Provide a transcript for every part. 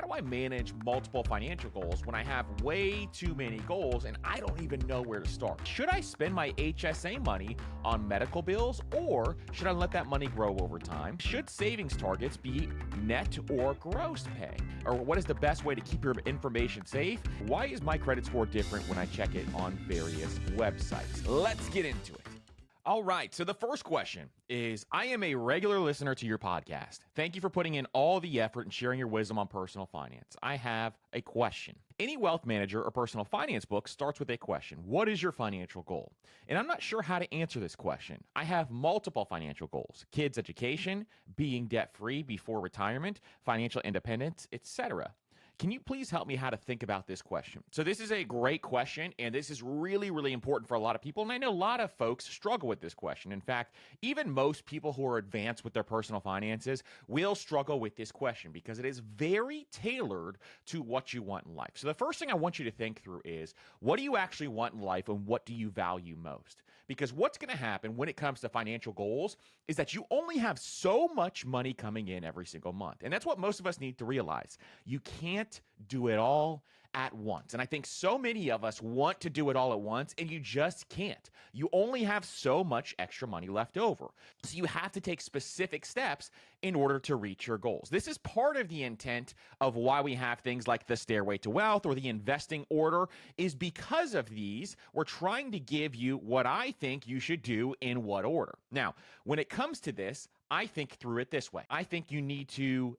how do I manage multiple financial goals when I have way too many goals and I don't even know where to start? Should I spend my HSA money on medical bills, or should I let that money grow over time? Should savings targets be net or gross pay? Or what is the best way to keep your information safe? Why is my credit score different when I check it on various websites? Let's get into it. All right, so the first question is, I am a regular listener to your podcast. Thank you for putting in all the effort and sharing your wisdom on personal finance. I have a question. Any wealth manager or personal finance book starts with a question. What is your financial goal? And I'm not sure how to answer this question. I have multiple financial goals: kids' education, being debt-free before retirement, financial independence, etc. Can you please help me how to think about this question? So this is a great question, and this is really, really important for a lot of people. And I know a lot of folks struggle with this question. In fact, even most people who are advanced with their personal finances will struggle with this question because it is very tailored to what you want in life. So the first thing I want you to think through is, what do you actually want in life and what do you value most? Because what's going to happen when it comes to financial goals is that you only have so much money coming in every single month. And that's what most of us need to realize. You can't do it all at once. And I think so many of us want to do it all at once, and you just can't. You only have so much extra money left over. So you have to take specific steps in order to reach your goals. This is part of the intent of why we have things like the Stairway to Wealth or the investing order, is because of these. We're trying to give you what I think you should do in what order. Now, when it comes to this, I think through it this way. I think you need to,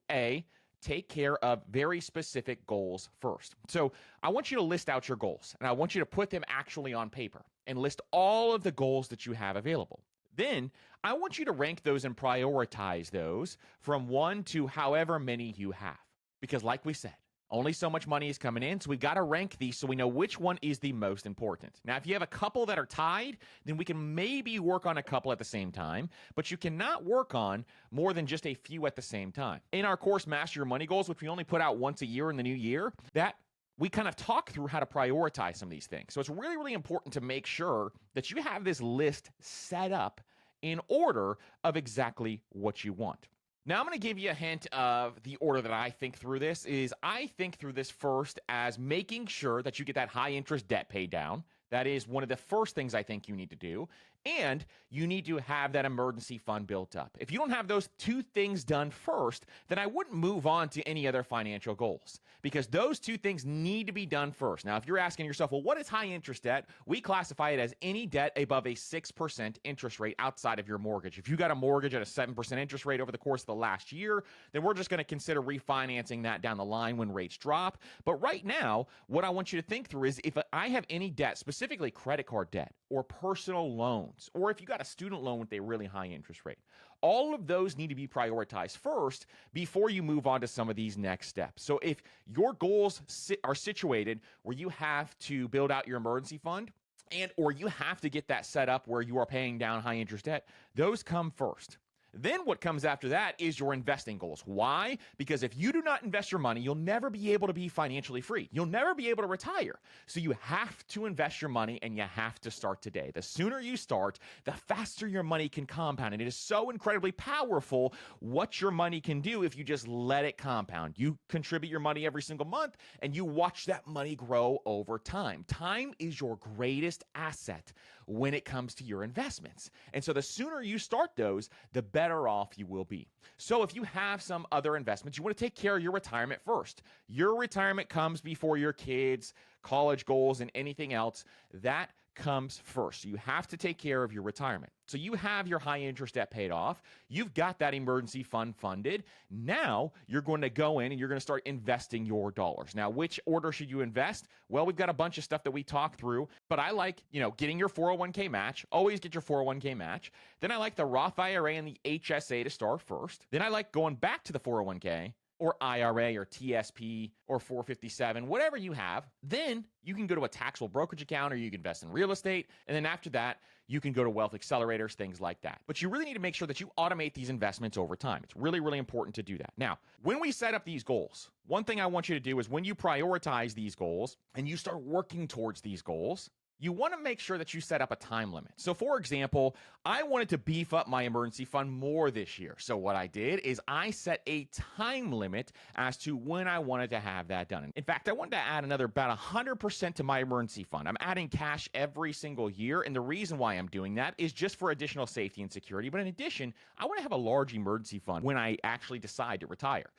take care of very specific goals first. So I want you to list out your goals, and I want you to put them actually on paper and list all of the goals that you have available. Then I want you to rank those and prioritize those from 1 to however many you have. Because like we said, only so much money is coming in, so we got to rank these so we know which one is the most important. Now, if you have a couple that are tied, then we can maybe work on a couple at the same time, but you cannot work on more than just a few at the same time. In our course, Master Your Money Goals, which we only put out once a year in the new year, that we kind of talk through how to prioritize some of these things. So it's really, really important to make sure that you have this list set up in order of exactly what you want. Now, I'm going to give you a hint of the order that I think through this. I think through this first as making sure that you get that high interest debt paid down. That is one of the first things I think you need to do. And you need to have that emergency fund built up. If you don't have those two things done first, then I wouldn't move on to any other financial goals, because those two things need to be done first. Now, if you're asking yourself, well, what is high interest debt? We classify it as any debt above a 6% interest rate outside of your mortgage. If you got a mortgage at a 7% interest rate over the course of the last year, then we're just going to consider refinancing that down the line when rates drop. But right now, what I want you to think through is, if I have any debt, specifically credit card debt or personal loans, or if you got a student loan with a really high interest rate, all of those need to be prioritized first before you move on to some of these next steps. So if your goals are situated where you have to build out your emergency fund, or you have to get that set up where you are paying down high interest debt, those come first. Then what comes after that is your investing goals. Why? Because if you do not invest your money, you'll never be able to be financially free. You'll never be able to retire. So you have to invest your money, and you have to start today. The sooner you start, the faster your money can compound. And it is so incredibly powerful what your money can do if you just let it compound. You contribute your money every single month, and you watch that money grow over time. Time is your greatest asset when it comes to your investments. And so the sooner you start those, the better off you will be. So if you have some other investments, you want to take care of your retirement first. Your retirement comes before your kids' college goals and anything else. That comes first. So you have to take care of your retirement. So you have your high interest debt paid off. You've got that emergency fund funded. Now you're going to go in and you're going to start investing your dollars. Now, which order should you invest? Well, we've got a bunch of stuff that we talk through, but I like, getting your 401k match. Always get your 401k match. Then I like the Roth IRA and the HSA to start first. Then I like going back to the 401k or IRA or TSP or 457, whatever you have. Then you can go to a taxable brokerage account, or you can invest in real estate. And then after that, you can go to wealth accelerators, things like that. But you really need to make sure that you automate these investments over time. It's really, really important to do that. Now, when we set up these goals, one thing I want you to do is, when you prioritize these goals and you start working towards these goals, you want to make sure that you set up a time limit. So for example, I wanted to beef up my emergency fund more this year. So what I did is I set a time limit as to when I wanted to have that done. In fact, I wanted to add another about 100% to my emergency fund. I'm adding cash every single year. And the reason why I'm doing that is just for additional safety and security. But in addition, I want to have a large emergency fund when I actually decide to retire.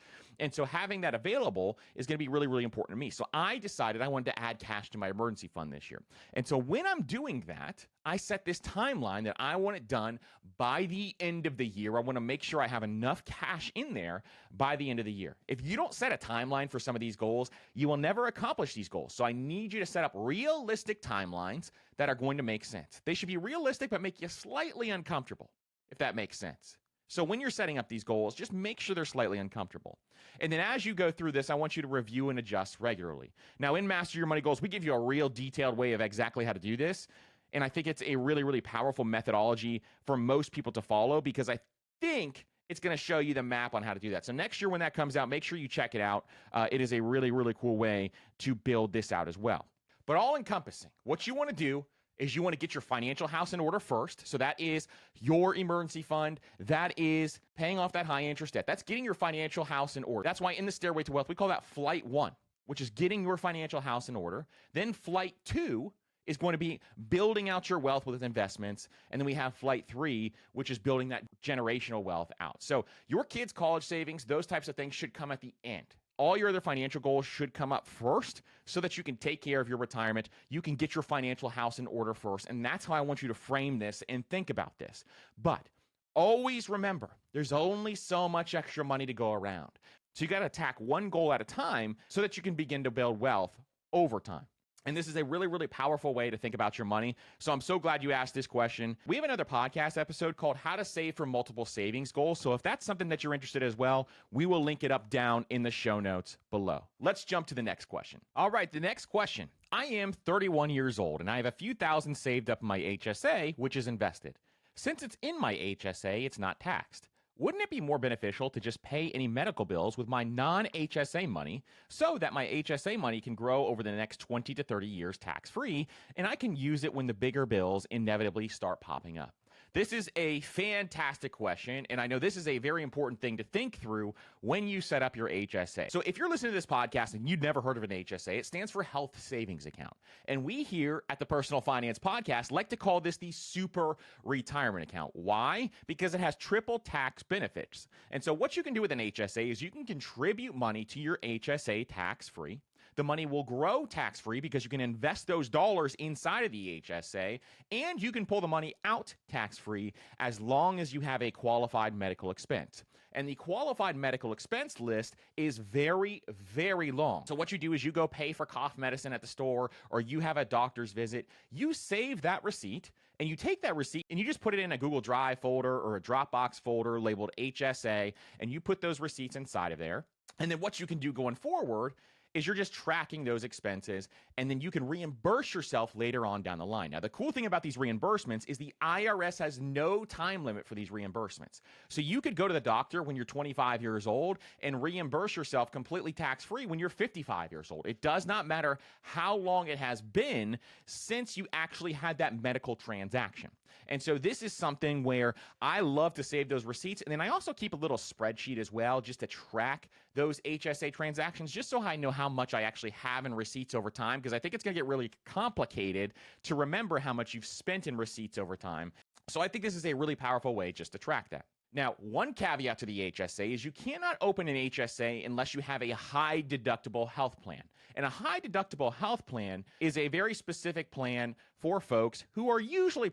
And so having that available is going to be really, really important to me. So I decided I wanted to add cash to my emergency fund this year. And so when I'm doing that, I set this timeline that I want it done by the end of the year. I want to make sure I have enough cash in there by the end of the year. If you don't set a timeline for some of these goals, you will never accomplish these goals. So I need you to set up realistic timelines that are going to make sense. They should be realistic, but make you slightly uncomfortable, if that makes sense. So when you're setting up these goals, just make sure they're slightly uncomfortable. And then as you go through this, I want you to review and adjust regularly. Now, in Master Your Money Goals, we give you a real detailed way of exactly how to do this. And I think it's a really, really powerful methodology for most people to follow, because I think it's going to show you the map on how to do that. So next year when that comes out, make sure you check it out. It is a really, really cool way to build this out as well. But all encompassing, what you want to do is you want to get your financial house in order first. So that is your emergency fund. That is paying off that high interest debt. That's getting your financial house in order. That's why in the Stairway to Wealth, we call that flight 1, which is getting your financial house in order. Then flight 2 is going to be building out your wealth with investments. And then we have flight 3, which is building that generational wealth out. So your kids' college savings, those types of things should come at the end. All your other financial goals should come up first so that you can take care of your retirement. You can get your financial house in order first. And that's how I want you to frame this and think about this. But always remember, there's only so much extra money to go around. So you got to attack one goal at a time so that you can begin to build wealth over time. And this is a really, really powerful way to think about your money. So I'm so glad you asked this question. We have another podcast episode called How to Save for Multiple Savings Goals. So if that's something that you're interested in as well, we will link it up down in the show notes below. Let's jump to the next question. All right, the next question. I am 31 years old and I have a few thousand saved up in my HSA, which is invested. Since it's in my HSA, it's not taxed. Wouldn't it be more beneficial to just pay any medical bills with my non-HSA money so that my HSA money can grow over the next 20 to 30 years tax-free, and I can use it when the bigger bills inevitably start popping up? This is a fantastic question, and I know this is a very important thing to think through when you set up your HSA. So if you're listening to this podcast and you've never heard of an HSA, it stands for Health Savings Account. And we here at the Personal Finance Podcast like to call this the super retirement account. Why? Because it has triple tax benefits. And so what you can do with an HSA is you can contribute money to your HSA tax-free. The money will grow tax-free because you can invest those dollars inside of the HSA, and you can pull the money out tax-free as long as you have a qualified medical expense. And the qualified medical expense list is very, very long. So what you do is you go pay for cough medicine at the store, or you have a doctor's visit. You save that receipt, and you take that receipt and you just put it in a Google Drive folder or a Dropbox folder labeled HSA, and you put those receipts inside of there. And then what you can do going forward is you're just tracking those expenses, and then you can reimburse yourself later on down the line. Now, the cool thing about these reimbursements is the IRS has no time limit for these reimbursements. So you could go to the doctor when you're 25 years old and reimburse yourself completely tax-free when you're 55 years old. It does not matter how long it has been since you actually had that medical transaction. And so this is something where I love to save those receipts. And then I also keep a little spreadsheet as well just to track those HSA transactions, just so I know how much I actually have in receipts over time, because I think it's going to get really complicated to remember how much you've spent in receipts over time. So I think this is a really powerful way just to track that. Now, one caveat to the HSA is you cannot open an HSA unless you have a high deductible health plan. And a high deductible health plan is a very specific plan for folks who are usually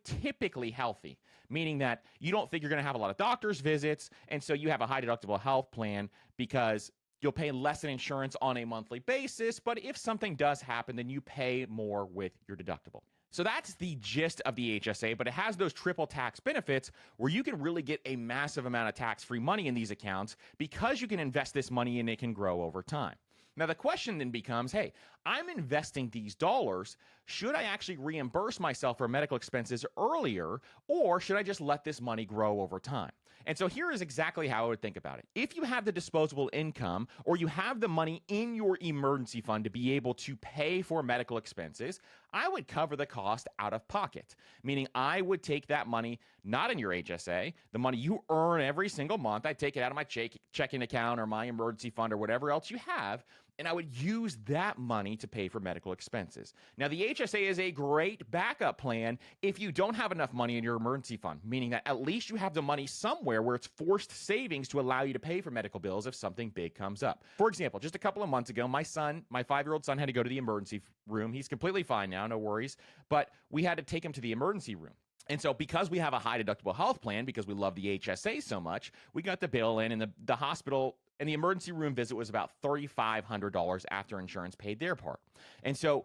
typically healthy, meaning that you don't think you're going to have a lot of doctor's visits, and so you have a high deductible health plan because you'll pay less in insurance on a monthly basis, but if something does happen, then you pay more with your deductible. So that's the gist of the HSA, but it has those triple tax benefits where you can really get a massive amount of tax-free money in these accounts because you can invest this money and it can grow over time. Now, the question then becomes, hey, I'm investing these dollars. Should I actually reimburse myself for medical expenses earlier, or should I just let this money grow over time? And so here is exactly how I would think about it. If you have the disposable income or you have the money in your emergency fund to be able to pay for medical expenses, I would cover the cost out of pocket, meaning I would take that money, not in your HSA, the money you earn every single month, I'd take it out of my checking account or my emergency fund or whatever else you have, and I would use that money to pay for medical expenses. Now, the HSA is a great backup plan if you don't have enough money in your emergency fund, meaning that at least you have the money somewhere where it's forced savings to allow you to pay for medical bills if something big comes up. For example, just a couple of months ago, my 5-year-old son had to go to the emergency room. He's completely fine now, no worries, but we had to take him to the emergency room. And so because we have a high deductible health plan, because we love the HSA so much, we got the bill in, and the hospital and the emergency room visit was about $3,500 after insurance paid their part. And so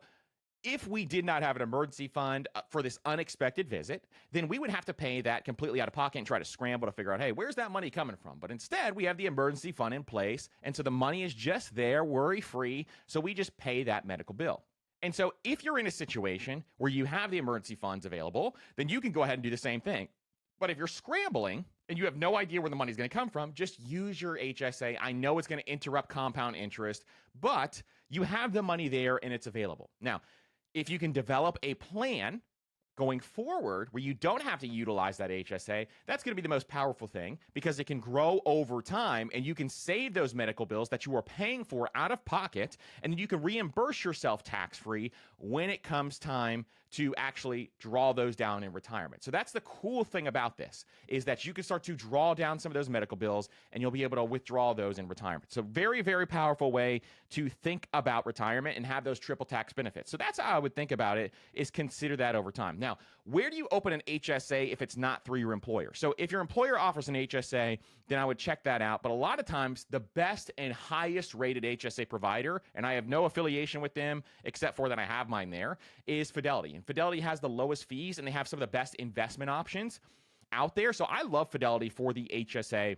if we did not have an emergency fund for this unexpected visit, then we would have to pay that completely out of pocket and try to scramble to figure out, hey, where's that money coming from? But instead, we have the emergency fund in place, and so the money is just there, worry-free, so we just pay that medical bill. And so if you're in a situation where you have the emergency funds available, then you can go ahead and do the same thing. But if you're scrambling and you have no idea where the money's going to come from, just use your HSA. I know it's going to interrupt compound interest, but you have the money there and it's available. Now, if you can develop a plan going forward where you don't have to utilize that HSA, that's going to be the most powerful thing because it can grow over time and you can save those medical bills that you are paying for out of pocket, and you can reimburse yourself tax-free when it comes time to actually draw those down in retirement. So that's the cool thing about this, is that you can start to draw down some of those medical bills and you'll be able to withdraw those in retirement. So very, very powerful way to think about retirement and have those triple tax benefits. So that's how I would think about it, is consider that over time. Now, where do you open an HSA if it's not through your employer? So if your employer offers an HSA, then I would check that out. But a lot of times, the best and highest rated HSA provider, and I have no affiliation with them except for that I have mine there, is Fidelity. And Fidelity has the lowest fees, and they have some of the best investment options out there. So I love Fidelity for the HSA,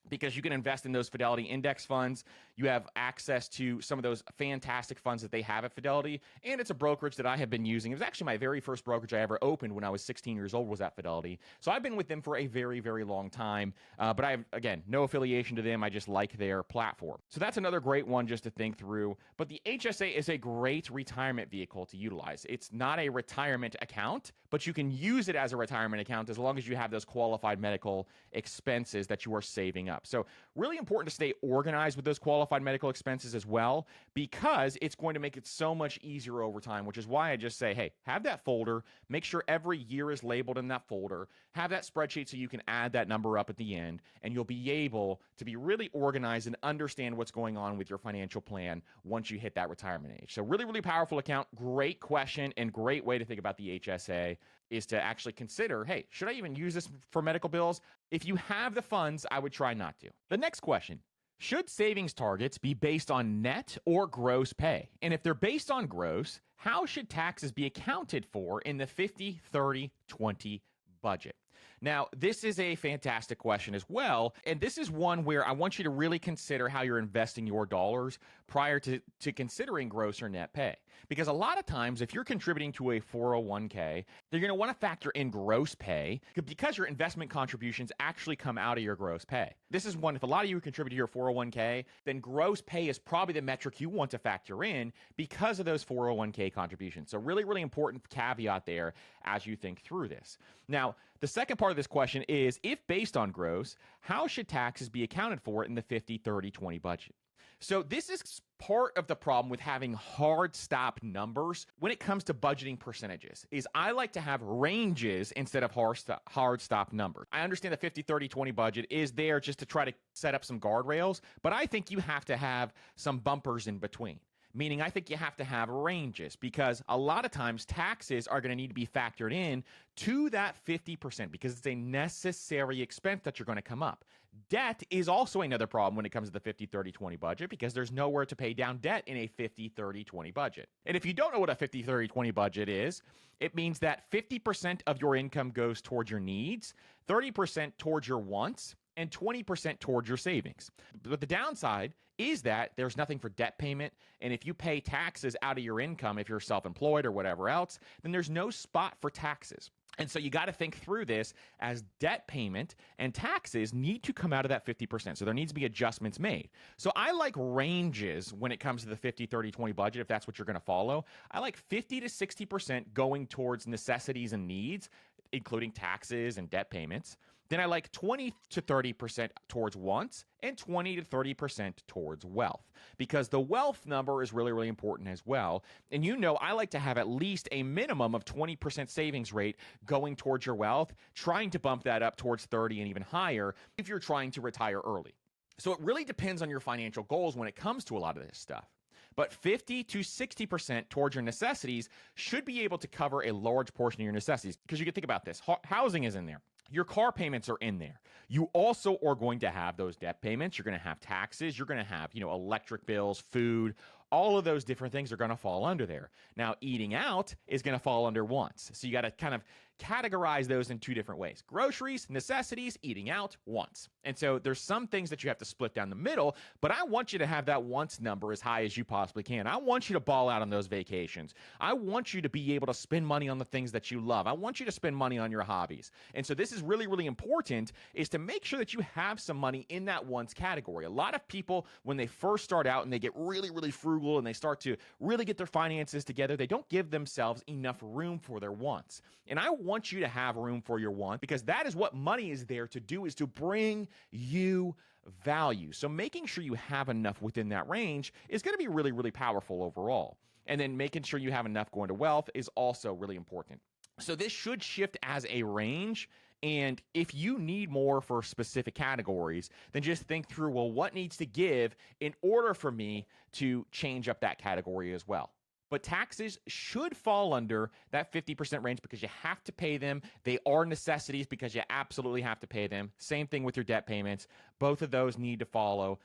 because you can invest in those Fidelity index funds. You have access to some of those fantastic funds that they have at Fidelity, and it's a brokerage that I have been using. It was actually my very first brokerage I ever opened when I was 16 years old, was at Fidelity. So I've been with them for a very, very long time, but I have, again, no affiliation to them. I just like their platform. So that's another great one just to think through. But the HSA is a great retirement vehicle to utilize. It's not a retirement account, but you can use it as a retirement account as long as you have those qualified medical expenses that you are saving up. So really important to stay organized with those qualified medical expenses as well, because it's going to make it so much easier over time, which is why I just say, hey, have that folder, make sure every year is labeled in that folder, have that spreadsheet so you can add that number up at the end, and you'll be able to be really organized and understand what's going on with your financial plan once you hit that retirement age. So really, really powerful account, great question, and great way to think about the HSA is to actually consider, hey, should I even use this for medical bills? If you have the funds, I would try not to. The next question, should savings targets be based on net or gross pay? And if they're based on gross, how should taxes be accounted for in the 50-30-20 budget? Now, this is a fantastic question as well, and this is one where I want you to really consider how you're investing your dollars prior to considering gross or net pay. Because a lot of times, if you're contributing to a 401k, you're going to want to factor in gross pay because your investment contributions actually come out of your gross pay. This is one, if a lot of you contribute to your 401k, then gross pay is probably the metric you want to factor in because of those 401k contributions. So really, really important caveat there as you think through this. Now, the second part of this question is, if based on gross, how should taxes be accounted for in the 50-30-20 budget? So this is part of the problem with having hard stop numbers when it comes to budgeting percentages, is I like to have ranges instead of hard stop numbers. I understand the 50-30-20 budget is there just to try to set up some guardrails, but I think you have to have some bumpers in between. Meaning I think you have to have ranges, because a lot of times taxes are going to need to be factored in to that 50% because it's a necessary expense that you're going to come up. Debt is also another problem when it comes to the 50-30-20 budget, because there's nowhere to pay down debt in a 50-30-20 budget. And if you don't know what a 50-30-20 budget is, it means that 50% of your income goes towards your needs, 30% towards your wants, and 20% towards your savings. But the downside is that there's nothing for debt payment, and if you pay taxes out of your income, if you're self-employed or whatever else, then there's no spot for taxes. And so you got to think through this as debt payment and taxes need to come out of that 50%. So there needs to be adjustments made. So I like ranges when it comes to the 50, 30, 20 budget, if that's what you're going to follow. I like 50 to 60% going towards necessities and needs, including taxes and debt payments. Then I like 20 to 30% towards wants and 20 to 30% towards wealth, because the wealth number is really, really important as well. And I like to have at least a minimum of 20% savings rate going towards your wealth, trying to bump that up towards 30 and even higher if you're trying to retire early. So it really depends on your financial goals when it comes to a lot of this stuff. But 50 to 60% towards your necessities should be able to cover a large portion of your necessities, because you can think about this. Housing is in there. Your car payments are in there. You also are going to have those debt payments. You're going to have taxes. You're going to have, electric bills, food. All of those different things are going to fall under there. Now, eating out is going to fall under wants. So you got to kind of categorize those in two different ways. Groceries, necessities, eating out, wants. And so there's some things that you have to split down the middle, but I want you to have that wants number as high as you possibly can. I want you to ball out on those vacations. I want you to be able to spend money on the things that you love. I want you to spend money on your hobbies. And so this is really, really important, is to make sure that you have some money in that wants category. A lot of people, when they first start out and they get really, really frugal and they start to really get their finances together, they don't give themselves enough room for their wants. And I want you to have room for your want, because that is what money is there to do, is to bring you value. So making sure you have enough within that range is going to be really, really powerful overall. And then making sure you have enough going to wealth is also really important. So this should shift as a range. And if you need more for specific categories, then just think through, well, what needs to give in order for me to change up that category as well. But taxes should fall under that 50% range, because you have to pay them. They are necessities because you absolutely have to pay them. Same thing with your debt payments. Both of those need to fall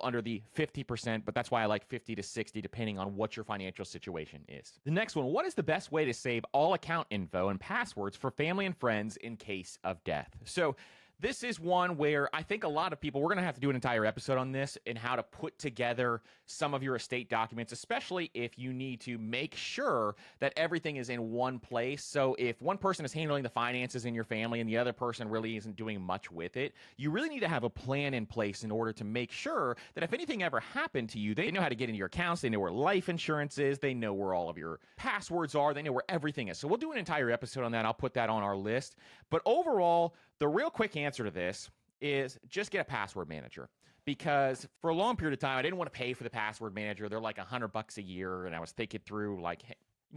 under the 50%, but that's why I like 50 to 60, depending on what your financial situation is. The next one, what is the best way to save all account info and passwords for family and friends in case of death? So this is one where I think a lot of people, we're going to have to do an entire episode on this and how to put together some of your estate documents, especially if you need to make sure that everything is in one place. So if one person is handling the finances in your family and the other person really isn't doing much with it, you really need to have a plan in place in order to make sure that if anything ever happened to you, they know how to get into your accounts, they know where life insurance is, they know where all of your passwords are, they know where everything is. So we'll do an entire episode on that. I'll put that on our list. But overall, the real quick answer to this is just get a password manager, because for a long period of time, I didn't want to pay for the password manager. They're like $100 a year. And I was thinking through like, hey,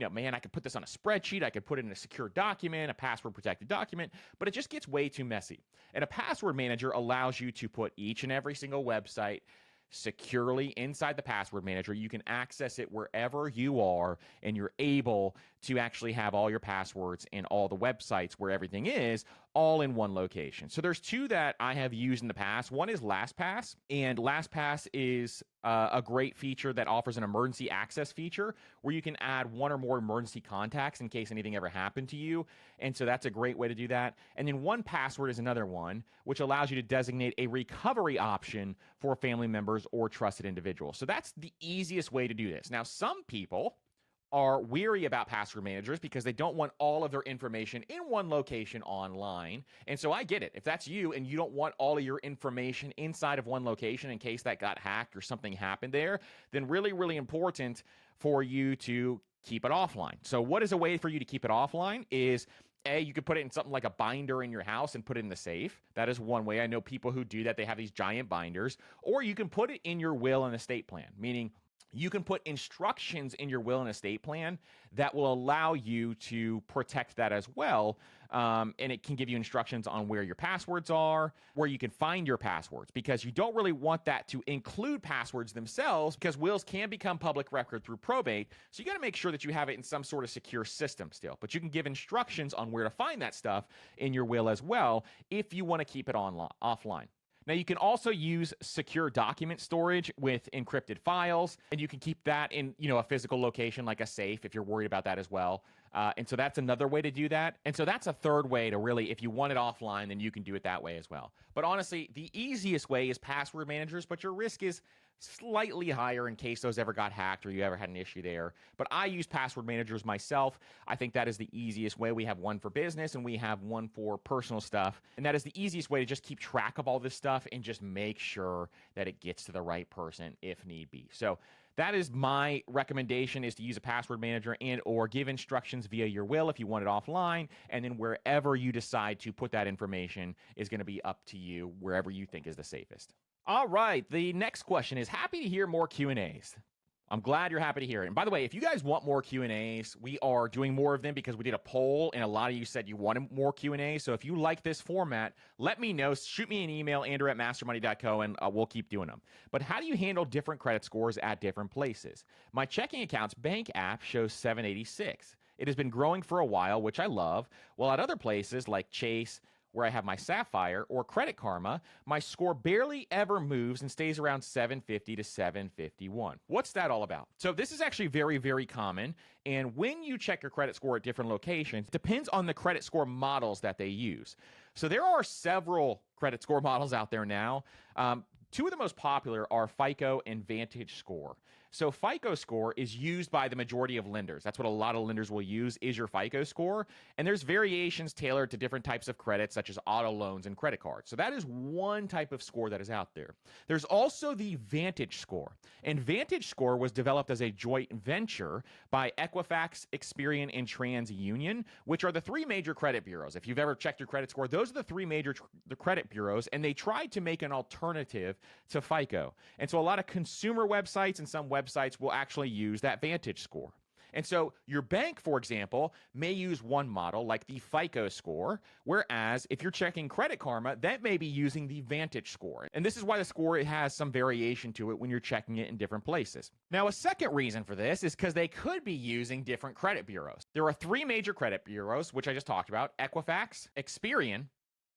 man, I could put this on a spreadsheet. I could put it in a secure document, a password protected document, but it just gets way too messy. And a password manager allows you to put each and every single website securely inside the password manager. You can access it wherever you are, and you're able to actually have all your passwords and all the websites where everything is all in one location. So there's two that I have used in the past. One is LastPass, and LastPass is a great feature that offers an emergency access feature where you can add one or more emergency contacts in case anything ever happened to you. And so that's a great way to do that. And then 1Password is another one, which allows you to designate a recovery option for family members or trusted individuals. So that's the easiest way to do this. Now, some people are weary about password managers because they don't want all of their information in one location online. And so I get it. If that's you and you don't want all of your information inside of one location in case that got hacked or something happened there, then really, really important for you to keep it offline. So what is a way for you to keep it offline is, A, you could put it in something like a binder in your house and put it in the safe. That is one way. I know people who do that. They have these giant binders. Or you can put it in your will and estate plan, meaning you can put instructions in your will and estate plan that will allow you to protect that as well. And it can give you instructions on where your passwords are, where you can find your passwords, because you don't really want that to include passwords themselves, because wills can become public record through probate. So you got to make sure that you have it in some sort of secure system still. But you can give instructions on where to find that stuff in your will as well if you want to keep it offline. Now, you can also use secure document storage with encrypted files, and you can keep that in, a physical location like a safe if you're worried about that as well. And so that's another way to do that. And so that's a third way to really, if you want it offline, then you can do it that way as well. But honestly, the easiest way is password managers, but your risk is slightly higher in case those ever got hacked or you ever had an issue there. But I use password managers myself. I think that is the easiest way. We have one for business and we have one for personal stuff. And that is the easiest way to just keep track of all this stuff and just make sure that it gets to the right person if need be. So that is my recommendation, is to use a password manager and or give instructions via your will if you want it offline. And then wherever you decide to put that information is going to be up to you, wherever you think is the safest. All right, the next question is, happy to hear more Q&As. I'm glad you're happy to hear it. And by the way, if you guys want more Q&As, we are doing more of them because we did a poll and a lot of you said you wanted more Q&As. So if you like this format, let me know. Shoot me an email, andrew@mastermoney.co, and we'll keep doing them. But how do you handle different credit scores at different places? My checking account's bank app shows 786. It has been growing for a while, which I love, while at other places like Chase, where I have my Sapphire, or Credit Karma, my score barely ever moves and stays around 750 to 751. What's that all about? So this is actually very, very common. And when you check your credit score at different locations, it depends on the credit score models that they use. So there are several credit score models out there now. Two of the most popular are FICO and Vantage Score. So FICO score is used by the majority of lenders. That's what a lot of lenders will use, is your FICO score. And there's variations tailored to different types of credit, such as auto loans and credit cards. So that is one type of score that is out there. There's also the Vantage Score. And Vantage Score was developed as a joint venture by Equifax, Experian, and TransUnion, which are the three major credit bureaus. If you've ever checked your credit score, those are the three major the credit bureaus, and they tried to make an alternative to FICO. And so a lot of consumer websites and some websites will actually use that Vantage Score. And so your bank, for example, may use one model like the FICO score, whereas if you're checking Credit Karma, that may be using the Vantage Score. And this is why the score has some variation to it when you're checking it in different places. Now, a second reason for this is because they could be using different credit bureaus. There are three major credit bureaus, which I just talked about: Equifax, Experian,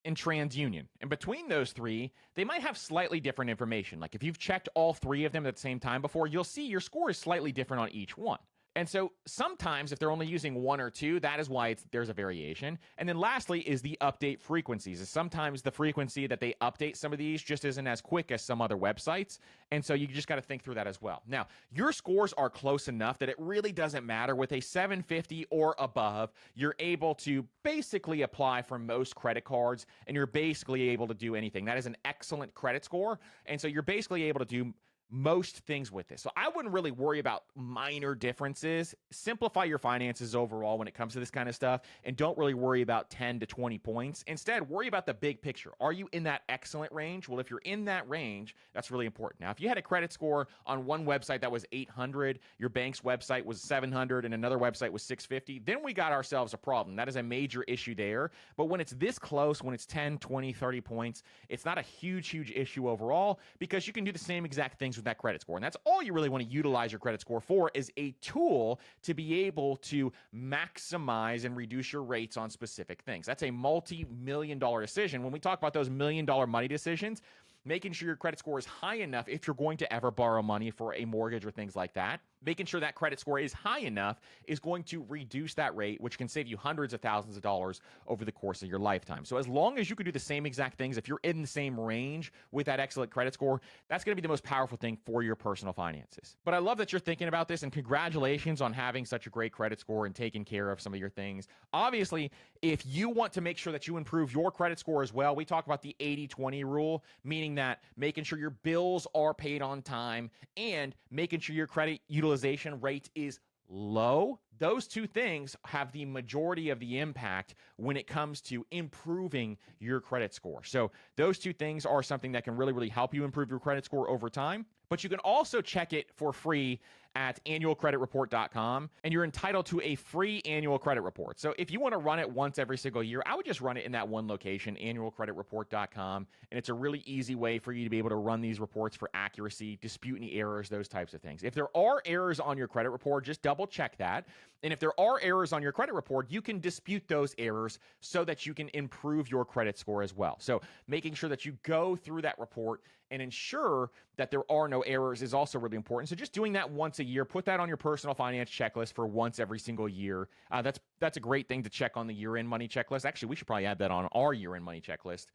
and TransUnion. And between those three, they might have slightly different information. Like if you've checked all three of them at the same time before, you'll see your score is slightly different on each one. And so sometimes if they're only using one or two, that is why there's a variation. And then lastly is the update frequencies. Sometimes the frequency that they update some of these just isn't as quick as some other websites. And so you just got to think through that as well. Now, your scores are close enough that it really doesn't matter. With a 750 or above, you're able to basically apply for most credit cards, and you're basically able to do anything. That is an excellent credit score. And so you're basically able to do most things with this. So I wouldn't really worry about minor differences. Simplify your finances overall when it comes to this kind of stuff, and don't really worry about 10 to 20 points. Instead, worry about the big picture. Are you in that excellent range? Well, if you're in that range, that's really important. Now, if you had a credit score on one website that was 800, your bank's website was 700, and another website was 650, then we got ourselves a problem. That is a major issue there. But when it's this close, when it's 10, 20, 30 points, it's not a huge issue overall, because you can do the same exact things with that credit score. And that's all you really want to utilize your credit score for, is a tool to be able to maximize and reduce your rates on specific things. That's a multi-million-dollar decision. When we talk about those million-dollar money decisions, making sure your credit score is high enough if you're going to ever borrow money for a mortgage or things like that. Making sure that credit score is high enough is going to reduce that rate, which can save you hundreds of thousands of dollars over the course of your lifetime. So as long as you can do the same exact things, if you're in the same range with that excellent credit score, that's going to be the most powerful thing for your personal finances. But I love that you're thinking about this, and congratulations on having such a great credit score and taking care of some of your things. Obviously, if you want to make sure that you improve your credit score as well, we talk about the 80-20 rule, meaning that making sure your bills are paid on time and making sure your credit utilization rate is low. Those two things have the majority of the impact when it comes to improving your credit score. So those two things are something that can really, really help you improve your credit score over time. But you can also check it for free at annualcreditreport.com, and you're entitled to a free annual credit report. So if you want to run it once every single year, I would just run it in that one location, annualcreditreport.com, and it's a really easy way for you to be able to run these reports for accuracy, dispute any errors, those types of things. If there are errors on your credit report, just double check that. And if there are errors on your credit report, you can dispute those errors so that you can improve your credit score as well. So making sure that you go through that report and ensure that there are no errors is also really important. So just doing that once a year, put that on your personal finance checklist for once every single year. That's a great thing to check on the year-end money checklist. Actually, we should probably add that on our year-end money checklist.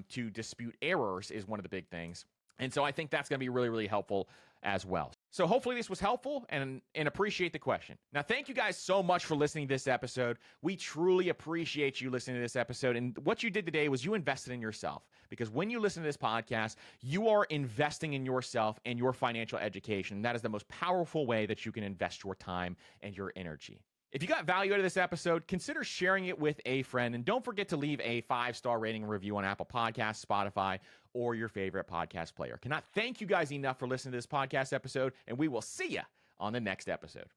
To dispute errors is one of the big things. And so I think that's going to be really, really helpful as well. So hopefully this was helpful and appreciate the question. Now, thank you guys so much for listening to this episode. We truly appreciate you listening to this episode. And what you did today was you invested in yourself, because when you listen to this podcast, you are investing in yourself and your financial education. That is the most powerful way that you can invest your time and your energy. If you got value out of this episode, consider sharing it with a friend. And don't forget to leave a 5-star rating and review on Apple Podcasts, Spotify, or your favorite podcast player. Cannot thank you guys enough for listening to this podcast episode, and we will see you on the next episode.